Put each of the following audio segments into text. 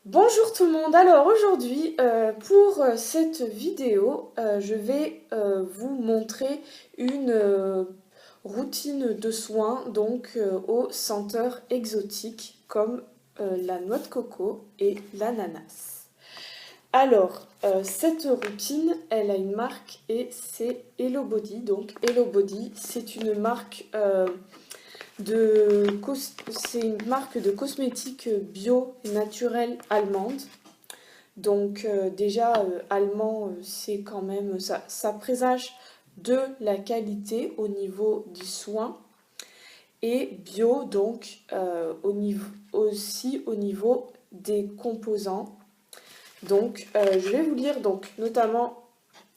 Bonjour tout le monde, alors aujourd'hui pour cette vidéo je vais vous montrer une routine de soins aux senteurs exotiques comme la noix de coco et l'ananas. Alors cette routine elle a une marque et c'est Hello Body, donc Hello Body c'est une marque c'est une marque de cosmétiques bio naturelle allemande. Donc déjà, allemand, c'est quand même, ça présage de la qualité au niveau du soin et bio, donc aussi au niveau des composants. Donc je vais vous lire donc notamment,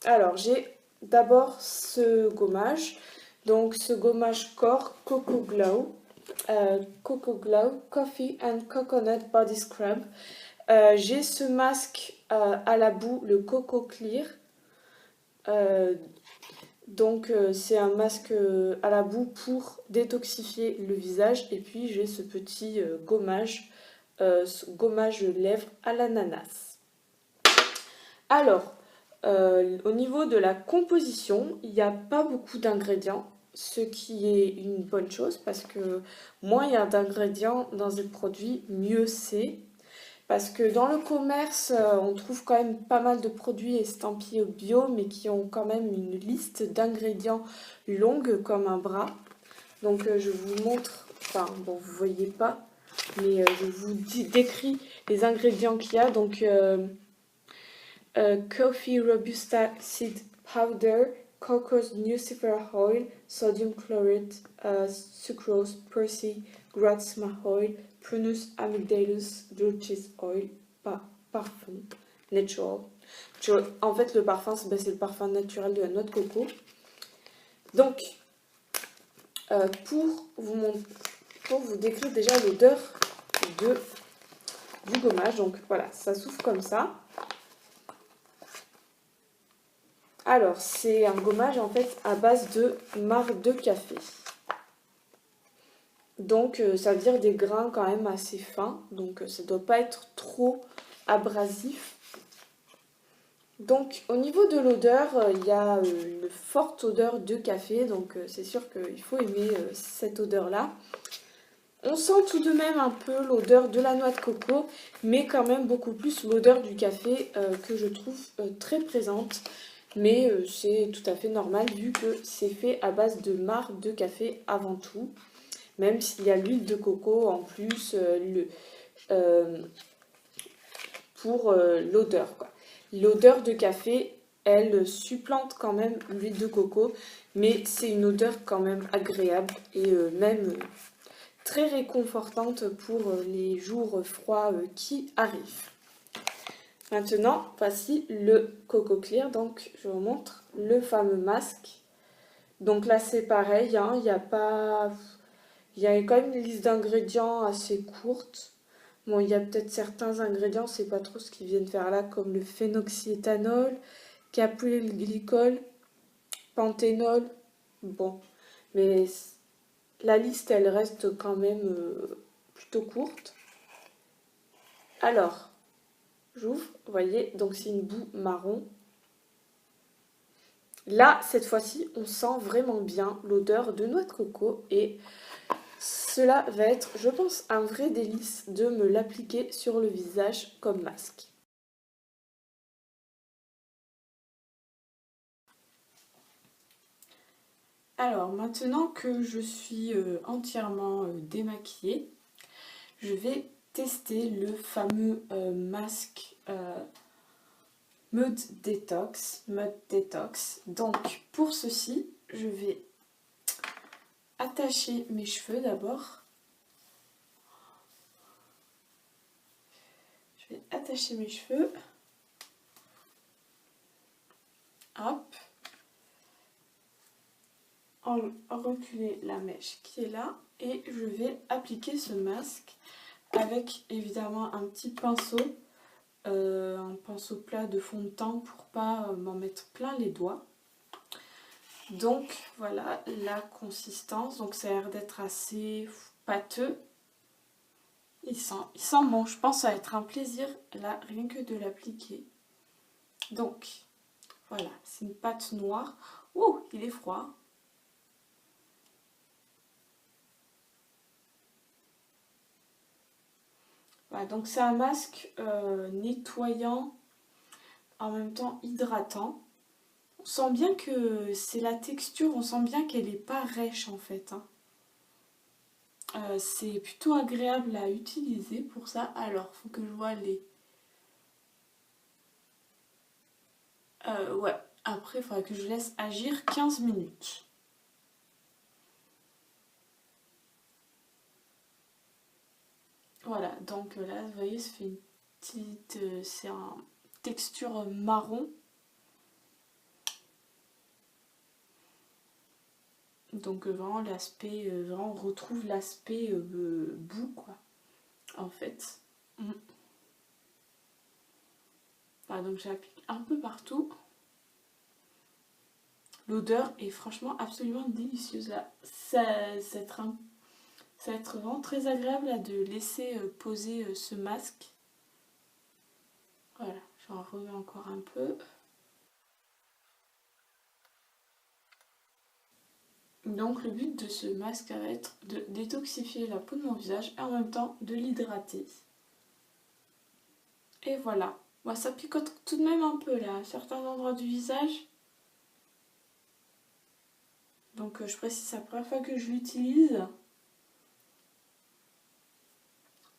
alors j'ai d'abord ce gommage, donc ce gommage corps Coco Glow Coffee and Coconut Body Scrub. J'ai ce masque à la boue, le Coco Clear. Euh, c'est un masque à la boue pour détoxifier le visage. Et puis j'ai ce petit gommage lèvres à l'ananas. Alors, au niveau de la composition, il n'y a pas beaucoup d'ingrédients, ce qui est une bonne chose parce que moins il y a d'ingrédients dans un produit, mieux c'est. Parce que dans le commerce, on trouve quand même pas mal de produits estampillés bio, mais qui ont quand même une liste d'ingrédients longue comme un bras. Donc je vous montre, enfin bon vous voyez pas, mais je vous décris les ingrédients qu'il y a. Donc Coffee Robusta Seed Powder, Cocos Nucifer Oil, Sodium Chloride, Sucrose, Percy, Gratsma Oil, Prunus Amygdalus, Dulcis Oil, parfum, natural. En fait, le parfum, c'est le parfum naturel de la noix de coco. Donc, pour vous décrire déjà l'odeur du gommage, donc voilà, ça souffle comme ça. Alors, c'est un gommage en fait à base de marc de café. Donc, ça veut dire des grains quand même assez fins. Donc, ça ne doit pas être trop abrasif. Donc, au niveau de l'odeur, il y a une forte odeur de café. Donc, c'est sûr qu'il faut aimer cette odeur-là. On sent tout de même un peu l'odeur de la noix de coco, mais quand même beaucoup plus l'odeur du café que je trouve très présente. Mais c'est tout à fait normal vu que c'est fait à base de marc de café avant tout. Même s'il y a l'huile de coco en plus pour l'odeur. L'odeur de café, elle supplante quand même l'huile de coco, mais c'est une odeur quand même agréable et même très réconfortante pour les jours froids qui arrivent. Maintenant, voici le Coco Clear. Donc, je vous montre le fameux masque. Donc là, c'est pareil, hein, il y a quand même une liste d'ingrédients assez courte. Bon, il y a peut-être certains ingrédients, c'est pas trop ce qu'ils viennent faire là, comme le phénoxyéthanol, capryl-glycol, panthénol. Bon, mais la liste, elle reste quand même plutôt courte. Alors, j'ouvre, vous voyez, donc c'est une boue marron. Là, cette fois-ci, on sent vraiment bien l'odeur de noix de coco et cela va être, je pense, un vrai délice de me l'appliquer sur le visage comme masque. Alors, maintenant que je suis entièrement démaquillée, je vais tester le fameux masque Mud Detox. Donc, pour ceci, je vais attacher mes cheveux d'abord. Je vais attacher mes cheveux. Hop. Reculer la mèche qui est là. Et je vais appliquer ce masque avec évidemment un petit pinceau. Un pinceau plat de fond de teint pour pas m'en mettre plein les doigts. Donc voilà la consistance. Donc ça a l'air d'être assez pâteux. Il sent bon, je pense que ça va être un plaisir là, rien que de l'appliquer. Donc, voilà, c'est une pâte noire. Ouh, il est froid. Voilà, donc c'est un masque nettoyant, en même temps hydratant. On sent bien que c'est la texture, on sent bien qu'elle n'est pas rêche en fait. Hein. C'est plutôt agréable à utiliser pour ça. Alors, faut que je vois les... ouais, après, il faudra que je laisse agir 15 minutes. Voilà, donc là, vous voyez, ça fait une petite... c'est une texture marron. Donc vraiment l'aspect, vraiment on retrouve l'aspect boue quoi, en fait. Voilà, donc j'applique un peu partout. L'odeur est franchement absolument délicieuse là. Ça va être vraiment très agréable là, de laisser poser ce masque. Voilà, j'en remets encore un peu. Donc le but de ce masque va être de détoxifier la peau de mon visage et en même temps de l'hydrater. Et voilà. Moi, ça picote tout de même un peu là, à certains endroits du visage. Donc je précise, c'est la première fois que je l'utilise.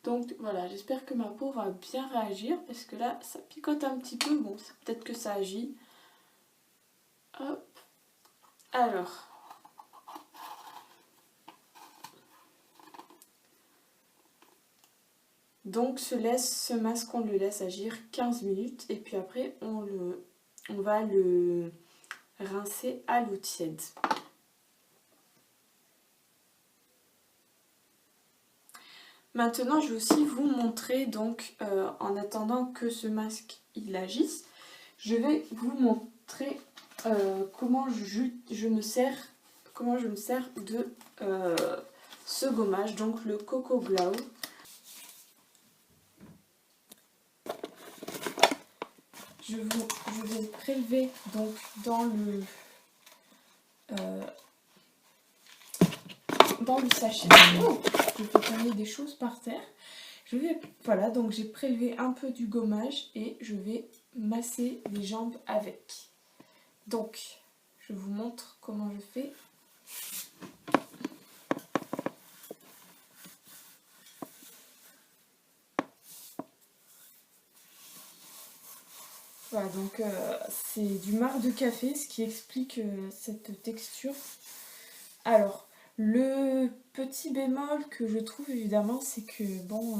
Donc voilà, j'espère que ma peau va bien réagir parce que là, ça picote un petit peu. Bon, c'est peut-être que ça agit. Hop. Alors. Donc ce masque, on le laisse agir 15 minutes et puis après, on va le rincer à l'eau tiède. Maintenant, je vais aussi vous montrer, donc en attendant que ce masque il agisse, je vais vous montrer comment je me sers de ce gommage, donc le Coco Glow. Je vais prélever donc dans le sachet. Oh, je vais tomber des choses par terre. Voilà, donc j'ai prélevé un peu du gommage et je vais masser les jambes avec. Donc, je vous montre comment je fais. Voilà, donc c'est du marc de café, ce qui explique cette texture. Alors, le petit bémol que je trouve évidemment, c'est que bon,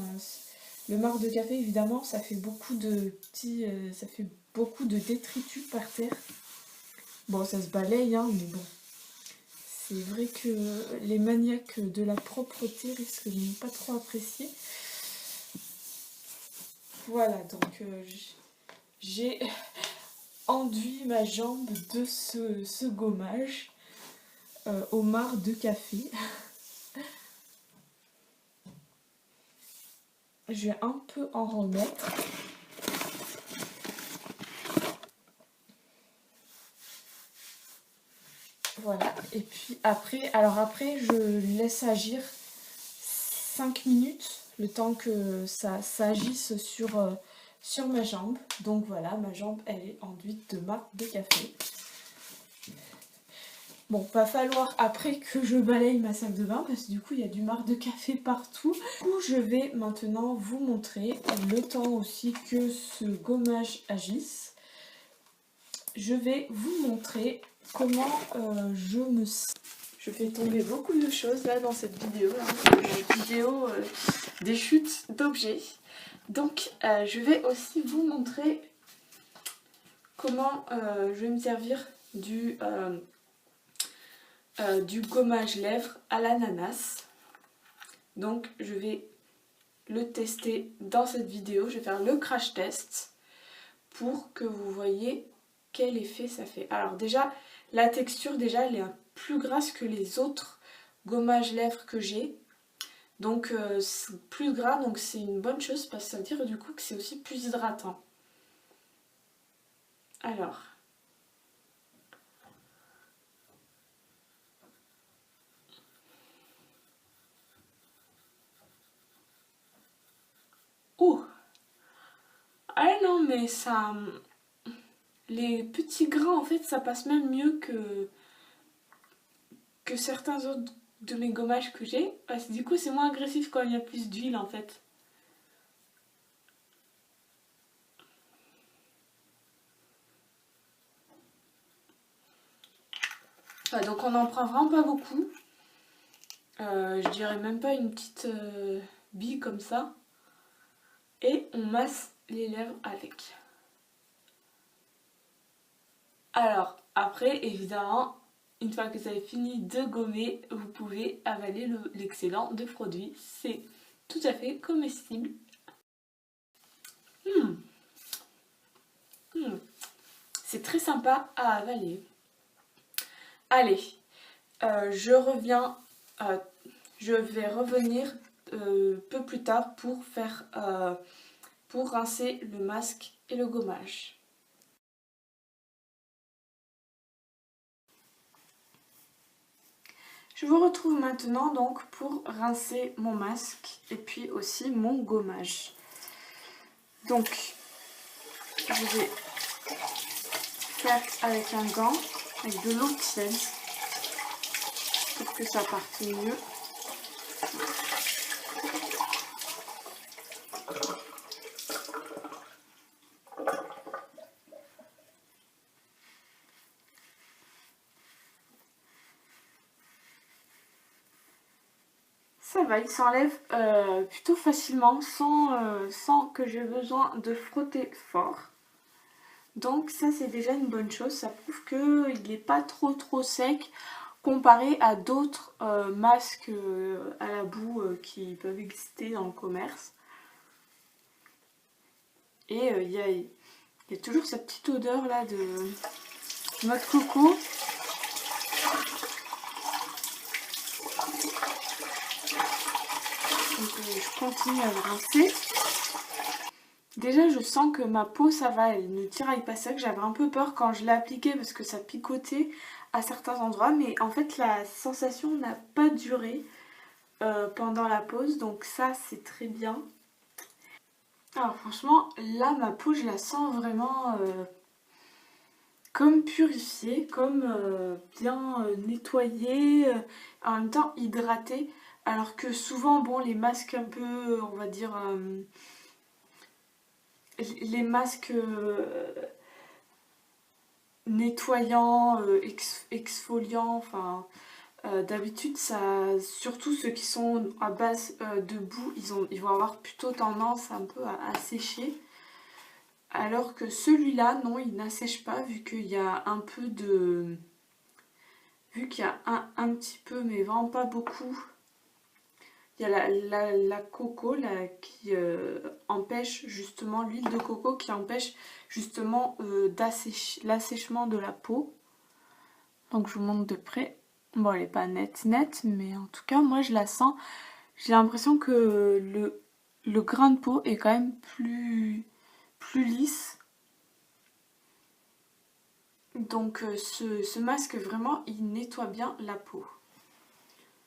le marc de café évidemment, ça fait beaucoup de détritus par terre. Bon, ça se balaye, hein, mais bon. C'est vrai que les maniaques de la propreté risquent de ne pas trop apprécier. Voilà, donc j'ai enduit ma jambe de ce gommage au marc de café. Je vais un peu en remettre. Voilà, et puis après, je laisse agir 5 minutes, le temps que ça agisse sur ma jambe. Donc voilà, ma jambe elle est enduite de marc de café. Bon, va falloir après que je balaye ma salle de bain parce que du coup il y a du marc de café partout. Du coup je vais maintenant vous montrer le temps aussi que ce gommage agisse. Je vais vous montrer comment je fais tomber beaucoup de choses là dans cette vidéo, des chutes d'objets. Donc je vais aussi vous montrer comment je vais me servir du gommage lèvres à l'ananas. Donc je vais le tester dans cette vidéo, je vais faire le crash test pour que vous voyez quel effet ça fait. Alors déjà, la texture, déjà, elle est plus grasse que les autres gommages lèvres que j'ai. Donc c'est plus gras, donc c'est une bonne chose parce que ça veut dire du coup que c'est aussi plus hydratant. Alors. Oh! Ah non mais ça... Les petits grains en fait ça passe même mieux que certains autres de mes gommages que j'ai. Parce que du coup c'est moins agressif quand il y a plus d'huile en fait. Ouais, donc on n'en prend vraiment pas beaucoup. Je dirais même pas une petite bille comme ça. Et on masse les lèvres avec. Alors, après, évidemment, une fois que vous avez fini de gommer, vous pouvez avaler l'excédent de produit. C'est tout à fait comestible. Mmh. Mmh. C'est très sympa à avaler. Allez, je reviens, je vais revenir peu plus tard pour rincer le masque et le gommage. Je vous retrouve maintenant donc pour rincer mon masque et puis aussi mon gommage. Donc, je vais faire avec un gant, avec de l'eau tiède, pour que ça parte mieux. Ça va, il s'enlève plutôt facilement sans que j'ai besoin de frotter fort. Donc ça c'est déjà une bonne chose, ça prouve qu'il n'est pas trop sec comparé à d'autres masques à la boue qui peuvent exister dans le commerce. Et il y a toujours cette petite odeur là de noix de coco. Donc je continue à le rincer. Déjà je sens que ma peau ça va, elle ne tiraille pas sec. J'avais un peu peur quand je l'ai appliqué parce que ça picotait à certains endroits. Mais en fait la sensation n'a pas duré pendant la pause. Donc ça c'est très bien. Alors franchement là ma peau je la sens vraiment comme purifiée, comme bien nettoyée, en même temps hydratée. Alors que souvent bon les masques un peu on va dire... les masques nettoyants, exfoliants, enfin d'habitude ça, surtout ceux qui sont à base de boue, ils vont avoir plutôt tendance un peu à sécher. Alors que celui-là, non, il n'assèche pas vu qu'il y a un peu de... Vu qu'il y a un petit peu, mais vraiment pas beaucoup. Il y a la coco là, qui empêche justement, l'huile de coco qui empêche justement l'assèchement de la peau. Donc je vous montre de près. Bon, elle n'est pas nette, mais en tout cas, moi je la sens. J'ai l'impression que le grain de peau est quand même plus lisse. Donc ce masque, vraiment, il nettoie bien la peau.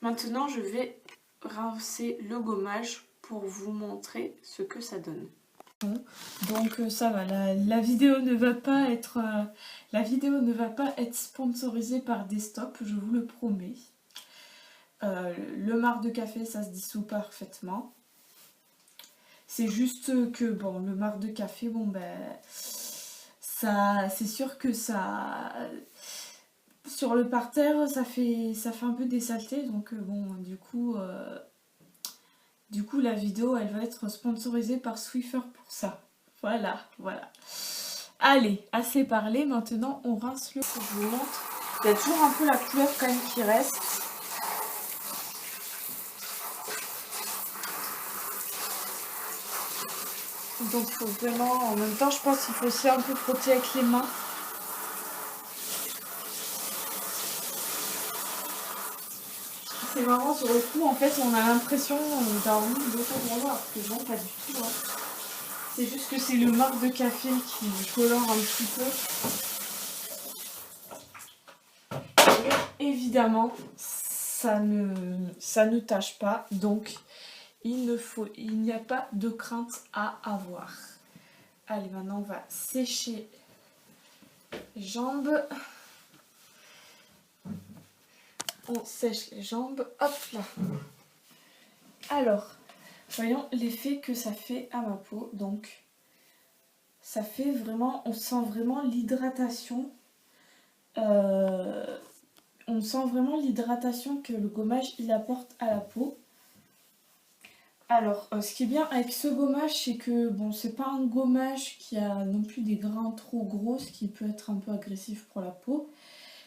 Maintenant, je vais rincer le gommage pour vous montrer ce que ça donne. Donc ça va, la vidéo ne va pas être sponsorisée par Desktop, je vous le promets. Le marc de café, ça se dissout parfaitement. C'est juste que bon, le marc de café, bon ben, ça, c'est sûr que ça, sur le parterre, ça fait un peu des saletés, donc bon, du coup, la vidéo, elle va être sponsorisée par Swiffer pour ça. Voilà. Allez, assez parlé. Maintenant, on rince le... Je vous montre. Il y a toujours un peu la couleur quand même qui reste. Donc, il faut vraiment... En même temps, je pense qu'il faut aussi un peu frotter avec les mains. C'est marrant, sur le coup, en fait, on a l'impression d'avoir mis beaucoup de alors que non, pas du tout. Hein. C'est juste que c'est le marc de café qui colore un petit peu. Et évidemment, ça ne tâche pas, donc il n'y a pas de crainte à avoir. Allez, maintenant on va sécher les jambes. On sèche les jambes, hop là. Alors, voyons l'effet que ça fait à ma peau. Donc, ça fait vraiment, on sent vraiment l'hydratation. On sent vraiment l'hydratation que le gommage il apporte à la peau. Alors, ce qui est bien avec ce gommage, c'est que bon, c'est pas un gommage qui a non plus des grains trop gros, ce qui peut être un peu agressif pour la peau.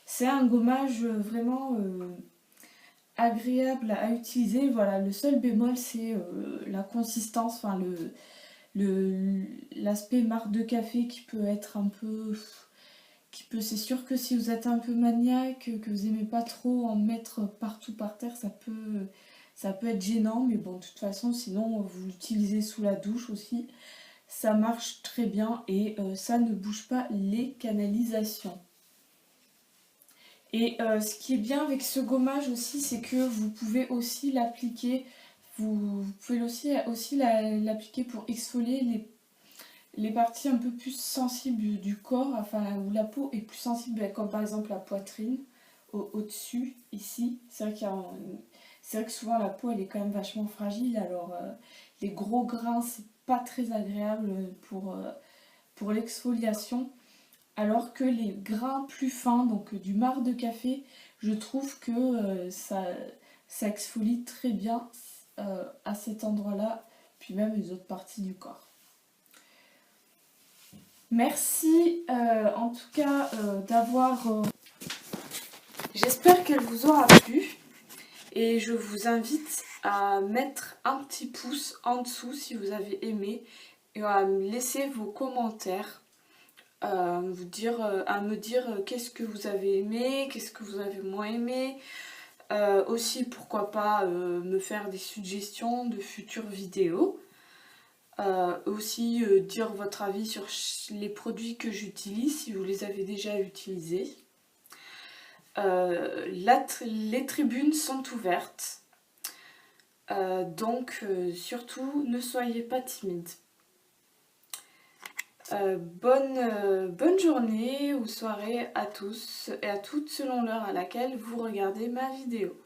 C'est un gommage vraiment agréable à utiliser. Voilà, le seul bémol, c'est la consistance, enfin l'aspect marque de café qui peut être un peu... C'est sûr que si vous êtes un peu maniaque, que vous n'aimez pas trop en mettre partout par terre, ça peut être gênant, mais bon, de toute façon, sinon, vous l'utilisez sous la douche aussi. Ça marche très bien et ça ne bouge pas les canalisations. Et ce qui est bien avec ce gommage aussi, c'est que vous pouvez aussi l'appliquer, vous pouvez aussi l'appliquer pour exfolier les parties un peu plus sensibles du corps, enfin où la peau est plus sensible, comme par exemple la poitrine, au-dessus, ici. C'est vrai que souvent la peau elle est quand même vachement fragile, alors les gros grains c'est pas très agréable pour l'exfoliation. Alors que les grains plus fins, donc du marc de café, je trouve que ça exfolie très bien à cet endroit-là, puis même les autres parties du corps. Merci en tout cas d'avoir... J'espère qu'elle vous aura plu et je vous invite à mettre un petit pouce en dessous si vous avez aimé et à me laisser vos commentaires. À me dire qu'est-ce que vous avez aimé, qu'est-ce que vous avez moins aimé. Aussi, pourquoi pas me faire des suggestions de futures vidéos. Aussi, dire votre avis sur les produits que j'utilise, si vous les avez déjà utilisés. Les tribunes sont ouvertes. Donc, surtout, ne soyez pas timide. Bonne journée ou soirée à tous et à toutes selon l'heure à laquelle vous regardez ma vidéo.